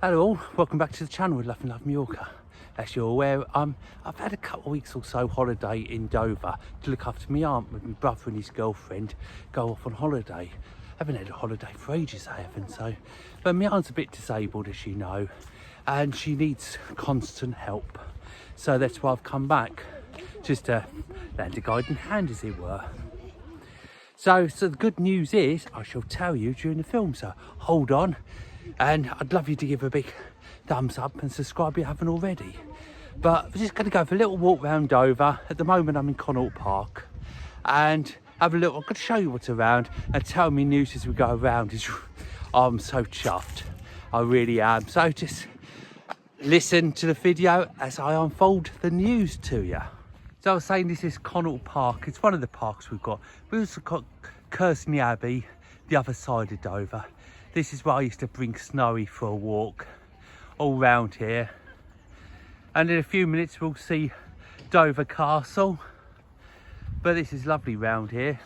Hello all, welcome back to the channel with Love and Love Mallorca. As you're aware, I've had a couple of weeks or so holiday in Dover to look after my aunt with my brother and his girlfriend go off on holiday. I haven't had a holiday for ages, I haven't, but my aunt's a bit disabled, as you know, and she needs constant help. So that's why I've come back, just to lend a guiding hand, as it were. So the good news is, I shall tell you during the film, so hold on. And I'd love you to give a big thumbs up and subscribe if you haven't already. But we're just going to go for a little walk around Dover. At the moment I'm in Connaught Park and have a little, I'm going to show you what's around and tell me news as we go around. I'm so chuffed, I really am. So just listen to the video as I unfold the news to you. So I was saying, this is Connaught Park. It's one of the parks we've got. We've also got Kearsley Abbey, the other side of Dover. This is where I used to bring Snowy for a walk all round here. And in a few minutes we'll see Dover Castle. But this is lovely round here.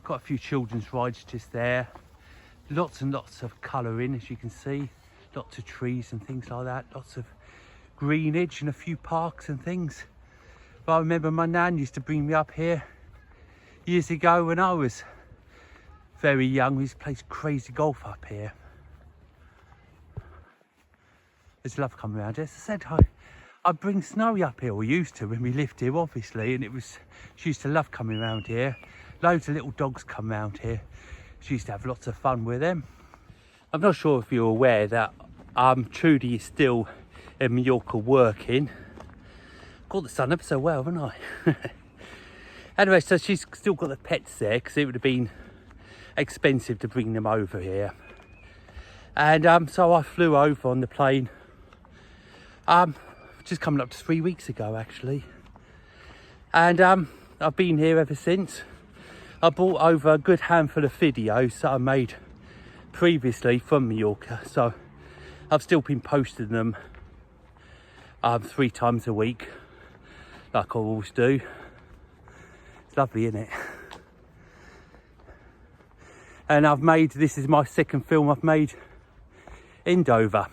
Got a few children's rides just there. Lots and lots of colouring, as you can see. Lots of trees and things like that. Lots of greenage and a few parks and things. But I remember my nan used to bring me up here years ago when I was very young. We used to play crazy golf up here. I just love coming around here. As I said, I'd bring Snowy up here, or used to when we lived here obviously, and she used to love coming around here. Loads of little dogs come around here. She used to have lots of fun with them. I'm not sure if you're aware that Trudy is still in Mallorca working. Got the sun up so well, haven't I? Anyway, so she's still got the pets there because it would have been expensive to bring them over here. And so I flew over on the plane just coming up to 3 weeks ago actually, and I've been here ever since. I brought over a good handful of videos that I made previously from Mallorca, so I've still been posting them 3 times a week like I always do. It's lovely, isn't it? And this is my second film I've made in Dover.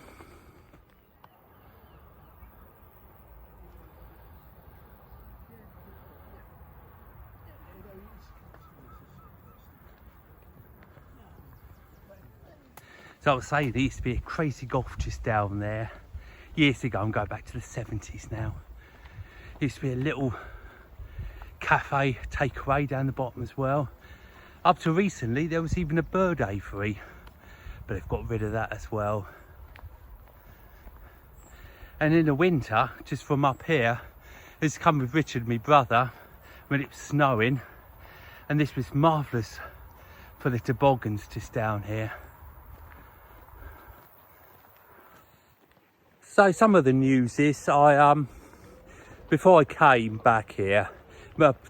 So I was saying, there used to be a crazy golf just down there. Years ago, I'm going back to the 70s now. There used to be a little cafe takeaway down the bottom as well. Up to recently, there was even a bird aviary, but they've got rid of that as well. And in the winter, just from up here, I used to come with Richard, my brother, when it was snowing, and this was marvellous for the toboggans just down here. So some of the news is, before I came back here,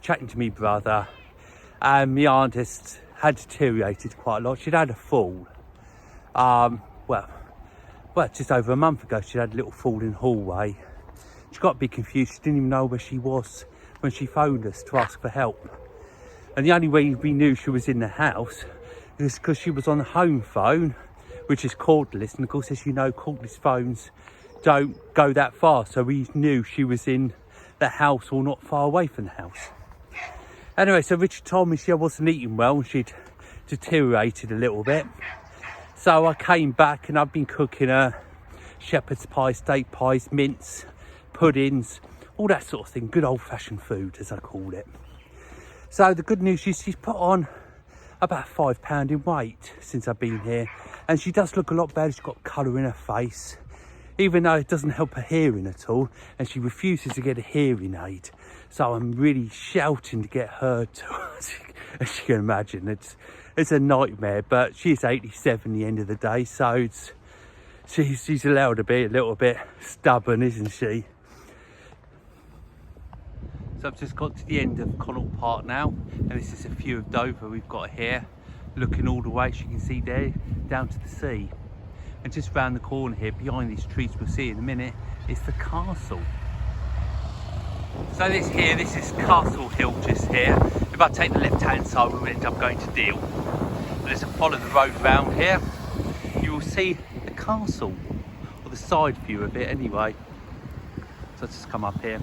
chatting to my brother, and my aunt had deteriorated quite a lot. She'd had a fall. Well, just over a month ago, she had a little fall in the hallway. She got a bit confused. She didn't even know where she was when she phoned us to ask for help. And the only way we knew she was in the house is because she was on the home phone, which is cordless. And of course, as you know, cordless phones don't go that far. So we knew she was in the house or not far away from the house. Anyway, so Richard told me she wasn't eating well and she'd deteriorated a little bit. So I came back and I've been cooking her shepherd's pie, steak pies, mince, puddings, all that sort of thing. Good old-fashioned food, as I call it. So the good news is she's put on about 5 pounds in weight since I've been here. And she does look a lot better. She's got colour in her face, even though it doesn't help her hearing at all. And she refuses to get a hearing aid. So I'm really shouting to get her to, as you can imagine, it's a nightmare, but she's 87 at the end of the day, so she's allowed to be a little bit stubborn, isn't she? So I've just got to the end of Connaught Park now, and this is a view of Dover we've got here, looking all the way, as you can see there, down to the sea. And just round the corner here, behind these trees we'll see in a minute, is the castle. So this is Castle Hill just here. If I take the left hand side, we'll end up going to Deal. But as I follow the road round here, you will see a the castle, or the side view of it anyway. So let's just come up here.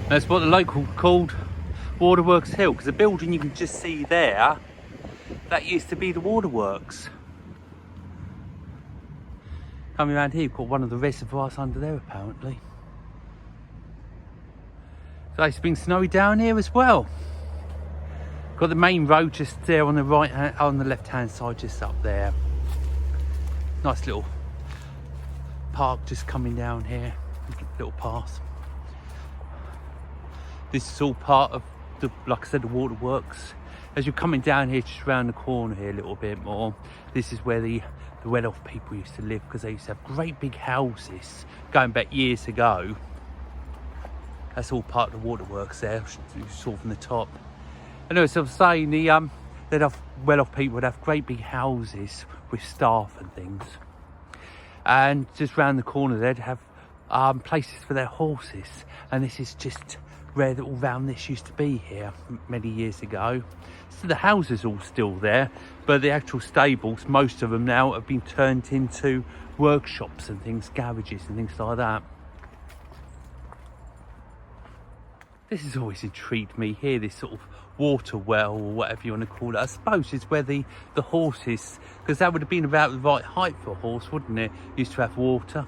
That's what the local called Waterworks Hill, because the building you can just see there, that used to be the waterworks. Coming around here, you've got one of the reservoirs under there apparently. So it's been snowy down here as well. Got the main road just there on the right hand, on the left hand side, just up there. Nice little park just coming down here, little path. This is all part of the, like I said, the waterworks. As you're coming down here, just around the corner here a little bit more, this is where the well-off people used to live, because they used to have great big houses going back years ago. That's all part of the waterworks there, you saw from the top. And as I was saying, they'd have well-off people would have great big houses with staff and things. And just round the corner, they'd have places for their horses. And this is just where all round this used to be here many years ago. So the houses all still there, but the actual stables, most of them now have been turned into workshops and things, garages and things like that. This has always intrigued me here, this sort of water well, or whatever you want to call it. I suppose it's where the horses, because that would have been about the right height for a horse, wouldn't it? Used to have water.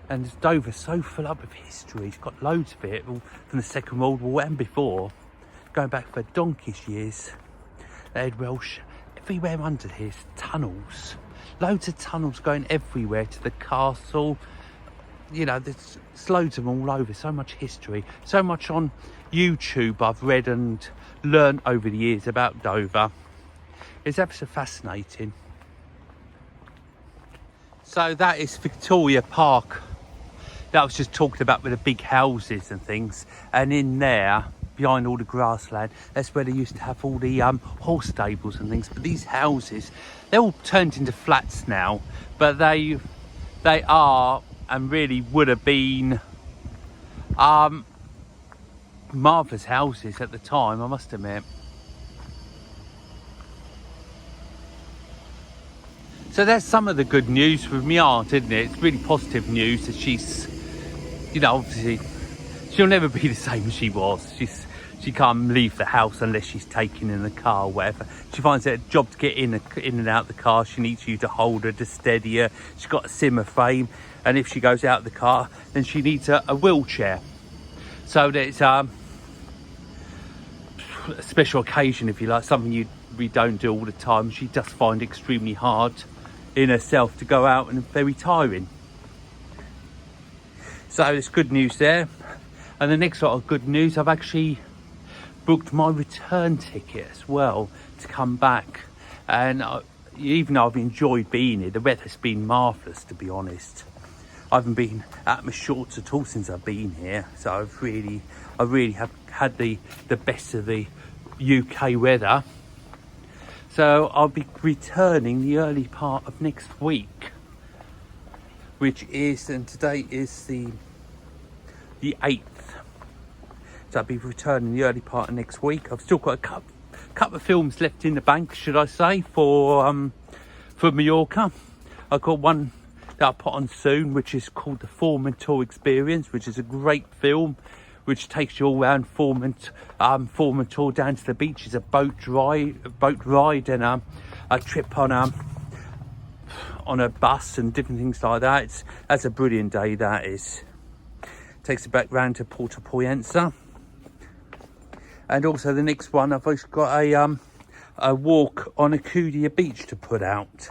And Dover's so full up of history. It's got loads of it from the Second World War and before, going back for donkey's years. They had Welsh everywhere under here. Tunnels, loads of tunnels going everywhere to the castle. You know, there's loads of them all over. So much history, so much on YouTube I've read and learned over the years about Dover. It's absolutely fascinating. So that is Victoria Park. That was just talked about with the big houses and things. And in there, behind all the grassland, that's where they used to have all the horse stables and things. But these houses, they're all turned into flats now. But they are, and really would have been, marvellous houses at the time, I must admit. So that's some of the good news with my aunt, isn't it? It's really positive news that she's, you know, obviously she'll never be the same as she was. She can't leave the house unless she's taken in the car or whatever. She finds it a job to get in and out of the car. She needs you to hold her, to steady her. She's got a Zimmer frame, and if she goes out of the car, then she needs a wheelchair. So that's a special occasion, if you like, something we don't do all the time. She does find it extremely hard in herself to go out, and very tiring. So it's good news there. And the next lot of good news, I've actually booked my return ticket as well to come back. And even though I've enjoyed being here, the weather's been marvellous, to be honest. I haven't been out my shorts at all since I've been here, so I really have had the best of the UK weather. So I'll be returning the early part of next week, which is, and today is the 8th. So I'll be returning the early part of next week. I've still got a couple of films left in the bank, should I say, for Mallorca. I've got one that I'll put on soon, which is called The Formentor Experience, which is a great film which takes you all around Formentor down to the beach. It's a boat ride and a trip on a bus and different things like that. That's a brilliant day, that is. Takes it back round to Porto Poyensa. And also the next one, I've also got a walk on Akudia Beach to put out.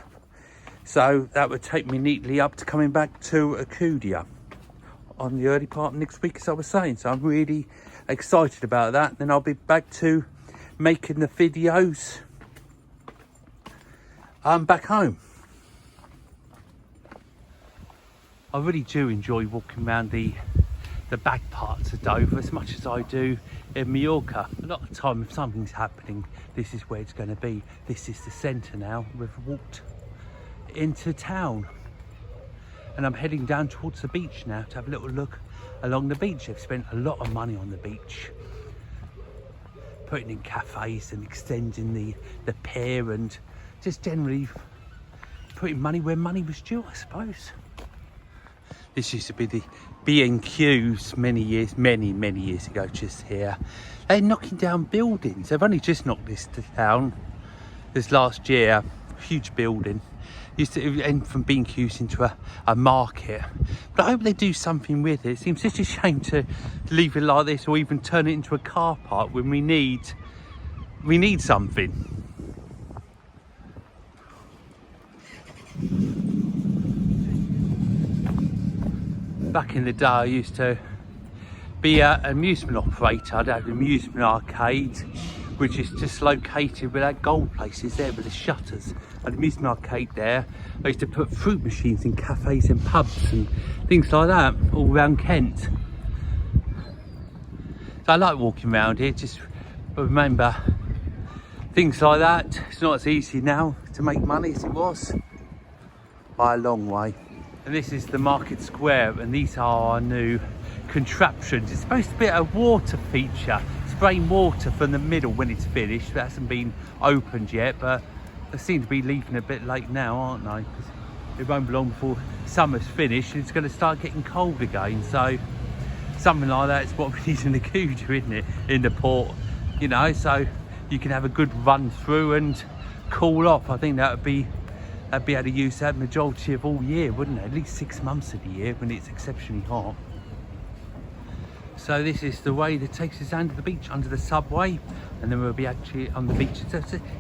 So that would take me neatly up to coming back to Akudia on the early part of next week, as I was saying. So I'm really excited about that. Then I'll be back to making the videos back home. I really do enjoy walking around the back parts of Dover as much as I do in Mallorca. A lot of the time, if something's happening, this is where it's going to be. This is the centre now. We've walked into town. and I'm heading down towards the beach now to have a little look along the beach. They've spent a lot of money on the beach, putting in cafes and extending the pier, and just generally putting money where money was due, I suppose. This used to be the B&Q's many years ago, just here. They're knocking down buildings. They've only just knocked this down this last year. Huge building. Used to end from B&Q's into a market. But I hope they do something with it. It seems such a shame to leave it like this, or even turn it into a car park when we need something. Back in the day, I used to be an amusement operator. I'd have an amusement arcade, which is just located where that gold place is there with the shutters. An amusement arcade there. I used to put fruit machines in cafes and pubs and things like that all around Kent. So I like walking around here, just remember things like that. It's not as easy now to make money as it was, by a long way. And this is the market square, and these are our new contraptions. It's supposed to be a water feature, spraying water from the middle when it's finished. It hasn't been opened yet, but they seem to be leaving a bit late now, aren't they? Because it won't be long before summer's finished and it's going to start getting cold again. So something like that is what we need in the Cuda, isn't it? In the port, you know, so you can have a good run through and cool off. I think that'd be able to use that majority of all year, wouldn't it? At least 6 months of the year when it's exceptionally hot. So this is the way that takes us down to the beach under the subway, and then we'll be actually on the beach.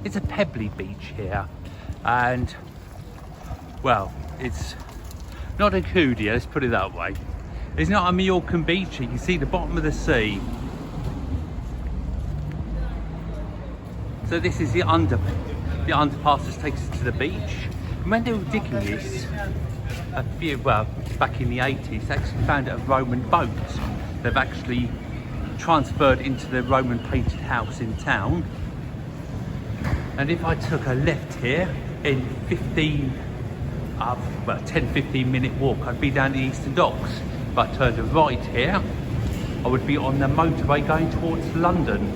It's a pebbly beach here, and well, it's not a Cuda, let's put it that way. It's not a Mallorcan beach. You can see the bottom of the sea. So this is the underpass that takes us to the beach. And when they were digging this, back in the 80s, they actually found a Roman boat. They've actually transferred into the Roman painted house in town. And if I took a left here in 10-15 minute walk, I'd be down the Eastern Docks. If I turned a right here, I would be on the motorway going towards London,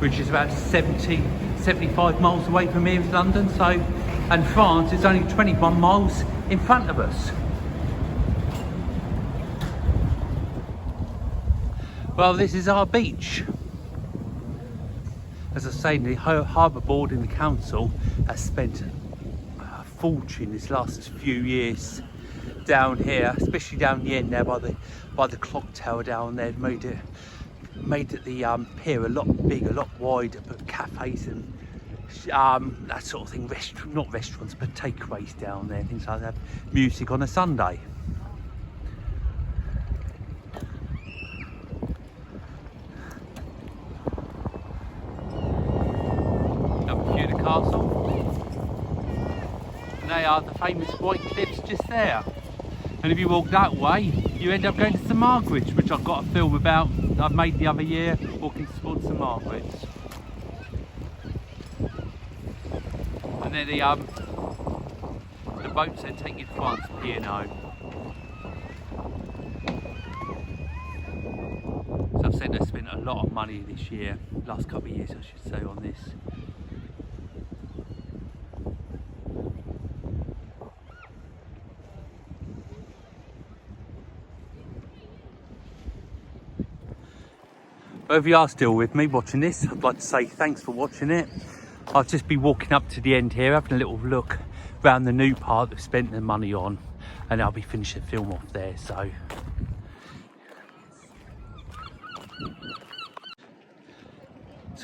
which is about 75 miles away from here is London. So, and France is only 21 miles in front of us. Well, this is our beach. As I say, the Harbour Board and the council has spent a fortune this last few years down here, especially down the end there by the clock tower down there. Made the pier a lot bigger, a lot wider, put cafes and that sort of thing. Not restaurants, but takeaways down there, things like that. Music on a Sunday. Castle, and they are the famous white cliffs just there. And if you walk that way, you end up going to St Margaret's, which I've got a film about that I've made the other year, walking towards St Margaret's. And then the boats that take you to France, P&O. So I've said they spent a lot of money this year, last couple of years I should say, on this. But if you are still with me watching this, I'd like to say thanks for watching it. I'll just be walking up to the end here, having a little look around the new part they've spent their money on, and I'll be finishing the film off there. So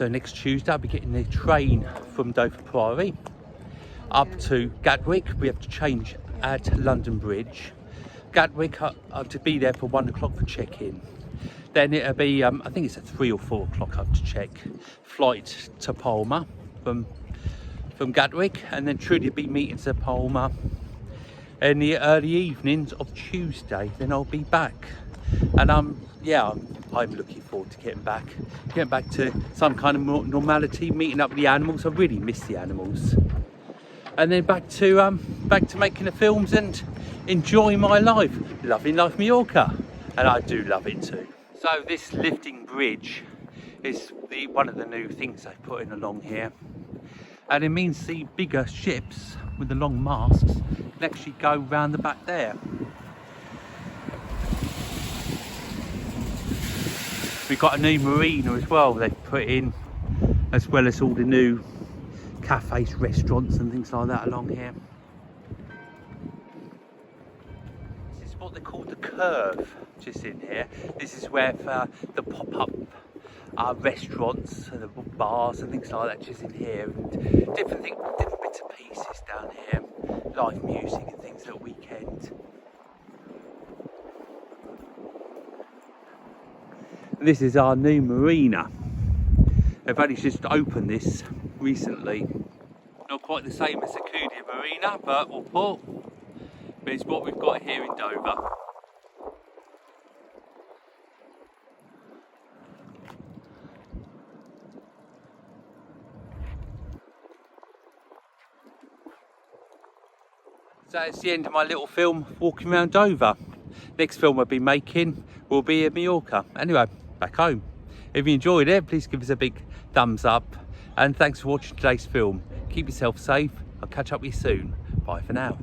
next Tuesday I'll be getting the train from Dover Priory up to Gatwick. We have to change at London Bridge. Gatwick, I have to be there for 1 o'clock for check-in. Then it'll be, I think it's at 3 or 4 o'clock I have to check. Flight to Palma from Gatwick, and then Trudy will be meeting to Palma in the early evenings of Tuesday. Then I'll be back, and I'm looking forward to getting back to some kind of normality, meeting up with the animals. I really miss the animals. and then back to making the films and enjoying my life, loving life Mallorca, and I do love it too. So this lifting bridge is one of the new things they've put in along here, and it means the bigger ships with the long masts can actually go round the back there. We've got a new marina as well they've put in, as well as all the new cafes, restaurants and things like that along here. This is what they call the curve, just in here. This is where the pop-up restaurants and the bars and things like that, just in here, and different bits and pieces down here, live music and things at the weekend. And this is our new marina. They've only just opened this recently. Not quite the same as the Cudia Marina, but it's what we've got here in Dover. So it's the end of my little film walking around Dover. Next film I'll be making will be in Mallorca. Anyway, back home. If you enjoyed it, please give us a big thumbs up, and thanks for watching today's film. Keep yourself safe. I'll catch up with you soon. Bye for now.